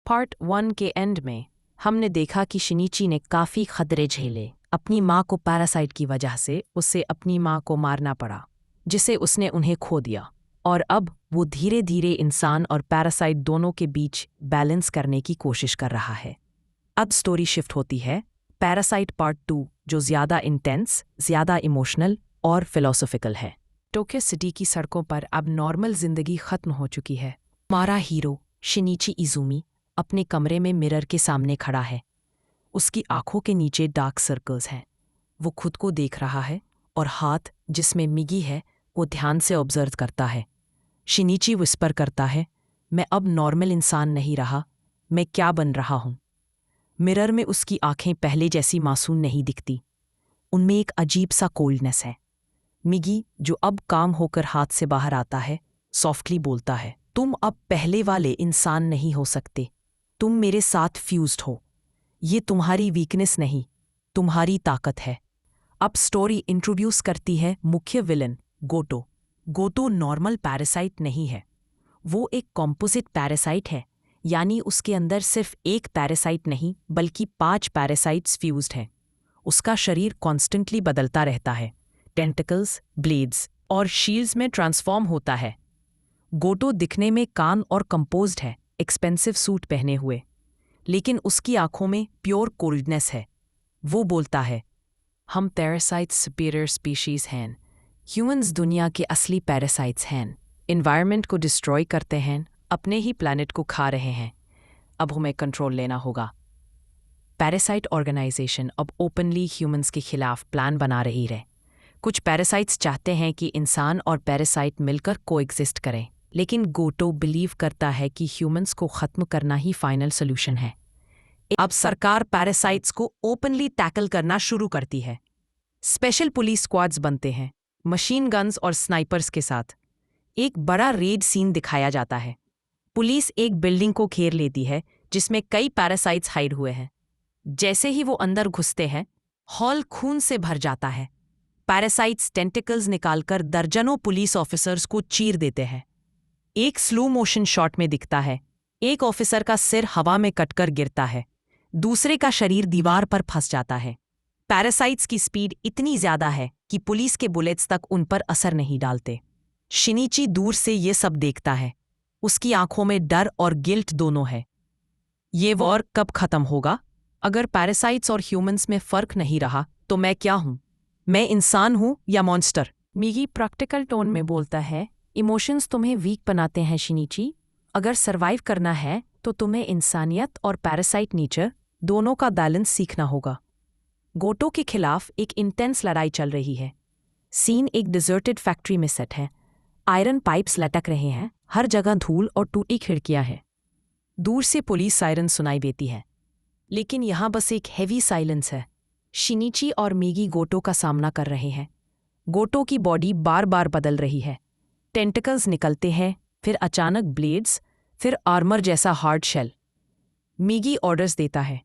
Part 1 के and में हमने देखा कि शिनीची ने काफ़ी खतरे झेले। अपनी माँ को पैरासाइट की वजह से उसे अपनी माँ को मारना पड़ा, जिसे उसने उन्हें खो दिया। और अब वो धीरे धीरे इंसान और पैरासाइट दोनों के बीच बैलेंस करने की कोशिश कर रहा है। अब स्टोरी शिफ्ट होती है पैरासाइट पार्ट 2, जो ज़्यादा इंटेंस, ज़्यादा इमोशनल और फिलोसॉफिकल है। टोक्यो सिटी की सड़कों पर अब नॉर्मल जिंदगी खत्म हो चुकी है। हमारा हीरो शिनीची इज़ुमी अपने कमरे में मिरर के सामने खड़ा है। उसकी आंखों के नीचे डार्क सर्कल्स हैं। वो खुद को देख रहा है और हाथ जिसमें मिगी है वो ध्यान से ऑब्जर्व करता है। शिनीची विस्पर करता है, मैं अब नॉर्मल इंसान नहीं रहा, मैं क्या बन रहा हूँ। मिरर में उसकी आंखें पहले जैसी मासूम नहीं दिखती, उनमें एक अजीब सा कोल्डनेस है। मिगी, जो अब काम होकर हाथ से बाहर आता है, सॉफ्टली बोलता है, तुम अब पहले वाले इंसान नहीं हो सकते। तुम मेरे साथ फ्यूज्ड हो। ये तुम्हारी वीकनेस नहीं, तुम्हारी ताकत है। अब स्टोरी इंट्रोड्यूस करती है मुख्य विलन गोटो। गोटो नॉर्मल पैरासाइट नहीं है, वो एक कॉम्पोजिट पैरासाइट है, यानी उसके अंदर सिर्फ एक पैरासाइट नहीं बल्कि 5 पैरासाइट्स फ्यूज्ड हैं। उसका शरीर कॉन्स्टेंटली बदलता रहता है, टेंटिकल्स, ब्लेड्स और शील्ड्स में ट्रांसफॉर्म होता है। गोटो दिखने में काम और कंपोज्ड है, एक्सपेंसिव सूट पहने हुए, लेकिन उसकी आंखों में प्योर कोल्डनेस है। वो बोलता है, हम पैरासाइट्स सुपीरियर स्पीशीज हैं। ह्यूमंस दुनिया के असली पैरासाइट्स हैं। एनवायरनमेंट को डिस्ट्रॉय करते हैं, अपने ही प्लैनेट को खा रहे हैं। अब हमें कंट्रोल लेना होगा। पैरासाइट ऑर्गेनाइजेशन अब ओपनली ह्यूमंस के खिलाफ प्लान बना रही है। कुछ पैरासाइट्स चाहते हैं कि इंसान और पैरासाइट मिलकर कोएग्जिस्ट करें, लेकिन गोटो बिलीव करता है कि ह्यूमंस को ख़त्म करना ही फाइनल सोल्यूशन है। अब सरकार पैरासाइट्स को ओपनली टैकल करना शुरू करती है। स्पेशल पुलिस स्क्वाड्स बनते हैं, मशीन गन्स और स्नाइपर्स के साथ। एक बड़ा रेड सीन दिखाया जाता है। पुलिस एक बिल्डिंग को घेर लेती है जिसमें कई पैरासाइट्स हाइड हुए हैं। जैसे ही वो अंदर घुसते हैं, हॉल खून से भर जाता है। पैरासाइट्स टेंटिकल्स निकालकर दर्जनों पुलिस ऑफिसर्स को चीर देते हैं। एक स्लो मोशन शॉट में दिखता है, एक ऑफिसर का सिर हवा में कटकर गिरता है, दूसरे का शरीर दीवार पर फंस जाता है। पैरासाइट्स की स्पीड इतनी ज्यादा है कि पुलिस के बुलेट्स तक उन पर असर नहीं डालते। शिनीची दूर से ये सब देखता है। उसकी आंखों में डर और गिल्ट दोनों है। ये वॉर कब खत्म होगा? अगर पैरासाइट्स और ह्यूमंस में फर्क नहीं रहा तो मैं क्या हूं? मैं इंसान हूं या मॉन्स्टर? मिगी प्रैक्टिकल टोन में बोलता है, इमोशंस तुम्हें वीक बनाते हैं शिनीची। अगर सरवाइव करना है तो तुम्हें इंसानियत और पैरासाइट नेचर दोनों का बैलेंस सीखना होगा। गोटो के खिलाफ एक इंटेंस लड़ाई चल रही है। सीन एक डिजर्टेड फैक्ट्री में सेट है। आयरन पाइप्स लटक रहे हैं, हर जगह धूल और टूटी खिड़कियां हैं। दूर से पुलिस सायरन सुनाई देती है, लेकिन यहां बस एक हेवी साइलेंस है। शिनीची और मिगी गोटो का सामना कर रहे हैं। गोटो की बॉडी बार बार बदल रही है। टेंटिकल्स निकलते हैं, फिर अचानक ब्लेड्स, फिर आर्मर जैसा हार्ड शेल। मिगी ऑर्डर्स देता है,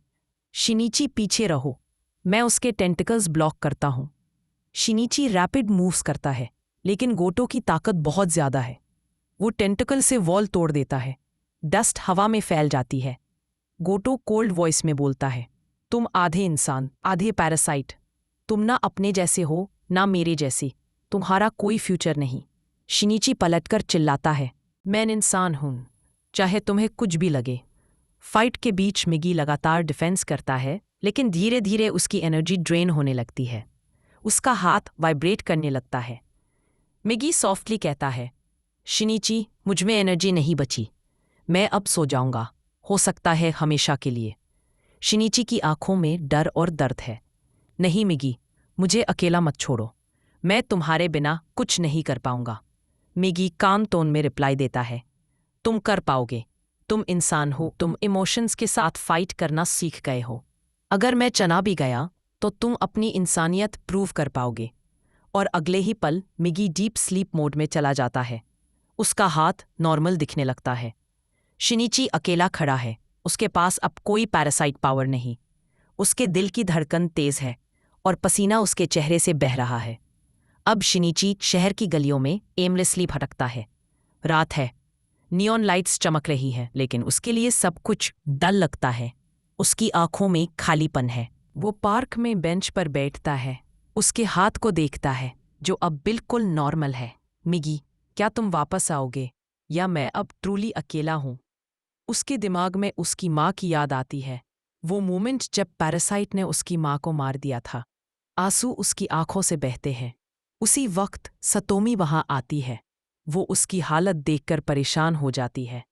शिनीची पीछे रहो, मैं उसके टेंटिकल्स ब्लॉक करता हूं। शिनीची रैपिड मूव्स करता है, लेकिन गोटो की ताकत बहुत ज्यादा है। वो टेंटिकल से वॉल तोड़ देता है। डस्ट हवा में फैल जाती है। गोटो कोल्ड वॉइस में बोलता है, तुम आधे इंसान आधे पैरासाइट। तुम ना अपने जैसे हो ना मेरे जैसी। तुम्हारा कोई फ्यूचर नहीं। शिनीची पलटकर चिल्लाता है, मैं इंसान हूं, चाहे तुम्हें कुछ भी लगे। फाइट के बीच मिगी लगातार डिफेंस करता है, लेकिन धीरे धीरे उसकी एनर्जी ड्रेन होने लगती है। उसका हाथ वाइब्रेट करने लगता है। मिगी सॉफ्टली कहता है, शिनीची, मुझमें एनर्जी नहीं बची, मैं अब सो जाऊंगा, हो सकता है हमेशा के लिए। शिनीची की आंखों में डर और दर्द है। नहीं मिगी, मुझे अकेला मत छोड़ो, मैं तुम्हारे बिना कुछ नहीं कर पाऊंगा। मिगी काम टोन में रिप्लाई देता है, तुम कर पाओगे, तुम इंसान हो, तुम इमोशंस के साथ फाइट करना सीख गए हो। अगर मैं चना भी गया तो तुम अपनी इंसानियत प्रूव कर पाओगे। और अगले ही पल मिगी डीप स्लीप मोड में चला जाता है। उसका हाथ नॉर्मल दिखने लगता है। शिनीची अकेला खड़ा है, उसके पास अब कोई पैरासाइट पावर नहीं। उसके दिल की धड़कन तेज है और पसीना उसके चेहरे से बह रहा है। अब शिनीची शहर की गलियों में एमलेसली भटकता है। रात है, नियॉन लाइट्स चमक रही है, लेकिन उसके लिए सब कुछ डल लगता है। उसकी आंखों में खालीपन है। वो पार्क में बेंच पर बैठता है, उसके हाथ को देखता है जो अब बिल्कुल नॉर्मल है। मिगी, क्या तुम वापस आओगे या मैं अब ट्रूली अकेला हूं? उसके दिमाग में उसकी माँ की याद आती है, वो मोमेंट जब पैरासाइट ने उसकी माँ को मार दिया था। आंसू उसकी आंखों से बहते हैं। उसी वक्त सतोमी वहां आती है। वो उसकी हालत देखकर परेशान हो जाती है।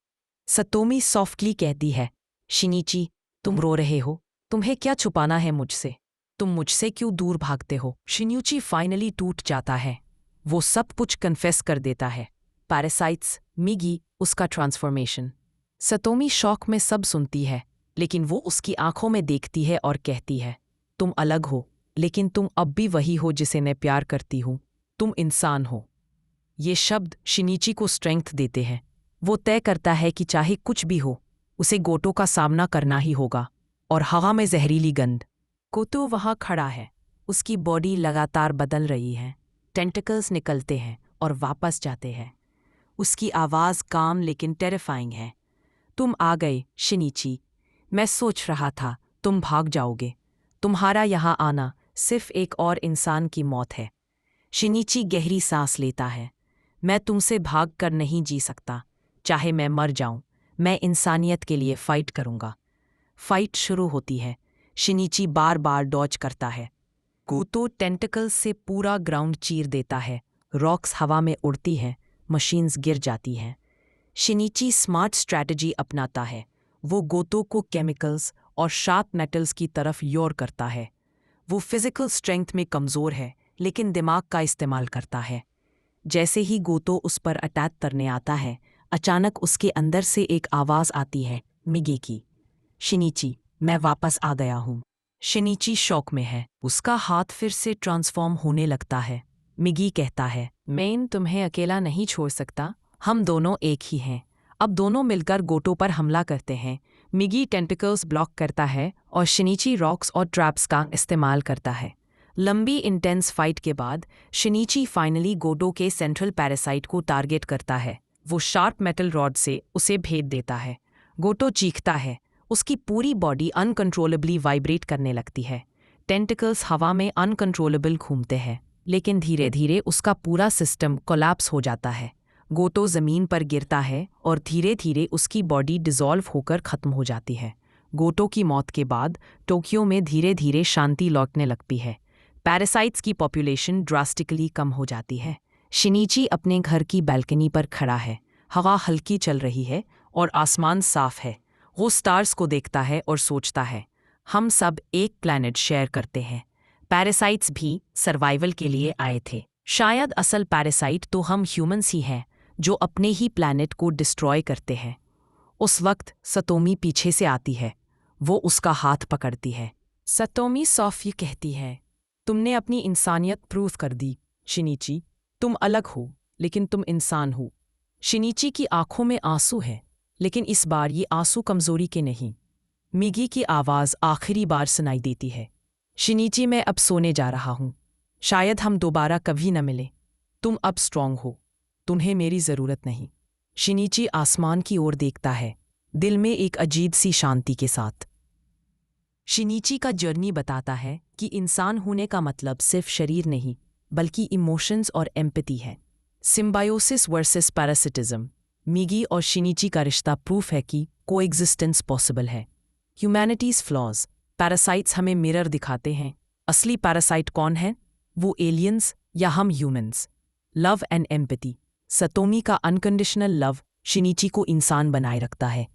सतोमी सॉफ्टली कहती है, शिनीची, तुम रो रहे हो? तुम्हें क्या छुपाना है मुझसे? तुम मुझसे क्यों दूर भागते हो? शिन्यूची फाइनली टूट जाता है। वो सब कुछ कन्फेस कर देता है। पैरासाइट्स, मिगी, उसका ट्रांसफॉर्मेशन। सतोमी शौक में सब सुनती है, लेकिन वो उसकी आंखों में देखती है और कहती है, तुम अलग हो, लेकिन तुम अब भी वही हो जिसे मैं प्यार करती हूँ। तुम इंसान हो। ये शब्द शिनीची को स्ट्रेंथ देते हैं। वो तय करता है कि चाहे कुछ भी हो, उसे गोटो का सामना करना ही होगा। और हवा में जहरीली गंध। गोटो वहाँ खड़ा है। उसकी बॉडी लगातार बदल रही है। टेंटिकल्स निकलते हैं और वापस जाते हैं। उसकी आवाज़ काम लेकिन टेरिफाइंग है। तुम आ गए, शिनीची। मैं सोच रहा था तुम भाग जाओगे। तुम्हारा यहाँ आना सिर्फ एक और इंसान की मौत है। शिनीची गहरी सांस लेता है। मैं तुमसे भाग कर नहीं जी सकता। चाहे मैं मर जाऊं, मैं इंसानियत के लिए फाइट करूंगा। फाइट शुरू होती है। शिनीची बार बार डॉज करता है। गोतो टेंटिकल्स से पूरा ग्राउंड चीर देता है। रॉक्स हवा में उड़ती हैं, मशीन्स गिर जाती हैं। शिनीची स्मार्ट स्ट्रैटेजी अपनाता है। वो गोतो को केमिकल्स और शार्प मेटल्स की तरफ योर करता है। वो फिजिकल स्ट्रेंथ में कमज़ोर है, लेकिन दिमाग का इस्तेमाल करता है। जैसे ही गोतो उस पर अटैक करने आता है, अचानक उसके अंदर से एक आवाज़ आती है, मिगी की। शिनीची, मैं वापस आ गया हूँ। शिनीची शॉक में है। उसका हाथ फिर से ट्रांसफॉर्म होने लगता है। मिगी कहता है, मैं तुम्हें अकेला नहीं छोड़ सकता। हम दोनों एक ही हैं। अब दोनों मिलकर गोटो पर हमला करते हैं। मिगी टेंटिकल्स ब्लॉक करता है और शिनीची रॉक्स और ट्रैप्स का इस्तेमाल करता है। लंबी इंटेंस फाइट के बाद शिनीची फाइनली गोटो के सेंट्रल पैरासाइट को टारगेट करता है। वो शार्प मेटल रॉड से उसे भेद देता है। गोटो चीखता है। उसकी पूरी बॉडी अनकंट्रोलेबली वाइब्रेट करने लगती है। टेंटिकल्स हवा में अनकंट्रोलेबल घूमते हैं, लेकिन धीरे धीरे उसका पूरा सिस्टम कोलैप्स हो जाता है। गोटो ज़मीन पर गिरता है और धीरे धीरे उसकी बॉडी डिसॉल्व होकर ख़त्म हो जाती है। गोटो की मौत के बाद टोक्यो में धीरे धीरे शांति लौटने लगती है। पैरासाइट्स की पॉपुलेशन ड्रास्टिकली कम हो जाती है। शिनीची अपने घर की बालकनी पर खड़ा है। हवा हल्की चल रही है और आसमान साफ है। वो स्टार्स को देखता है और सोचता है, हम सब एक प्लैनेट शेयर करते हैं। पैरासाइट्स भी सर्वाइवल के लिए आए थे। शायद असल पैरासाइट तो हम ह्यूमंस ही हैं, जो अपने ही प्लैनेट को डिस्ट्रॉय करते हैं। उस वक्त सतोमी पीछे से आती है। वो उसका हाथ पकड़ती है। सतोमी सॉफ्ट कहती है, तुमने अपनी इंसानियत प्रूव कर दी, शिनीची। तुम अलग हो, लेकिन तुम इंसान हो। शिनीची की आंखों में आंसू हैं, लेकिन इस बार ये आंसू कमजोरी के नहीं। मिगी की आवाज़ आखिरी बार सुनाई देती है, शिनीची, मैं अब सोने जा रहा हूँ। शायद हम दोबारा कभी न मिलें। तुम अब स्ट्रांग हो। तुम्हें मेरी ज़रूरत नहीं। शिनीची आसमान की ओर देखता है, दिल में एक अजीब सी शांति के साथ। शिनीची का जर्नी बताता है कि इंसान होने का मतलब सिर्फ शरीर नहीं, बल्कि इमोशंस और एम्पैथी है। Symbiosis versus parasitism. मिगी और शिनीची का रिश्ता प्रूफ है कि कोएग्जिस्टेंस पॉसिबल है। Humanities flaws. पैरासाइट्स हमें मिरर दिखाते हैं। असली पैरासाइट कौन है? वो एलियंस या हम ह्यूमंस? Love and empathy. सतोमी का अनकंडीशनल लव शिनीची को इंसान बनाए रखता है।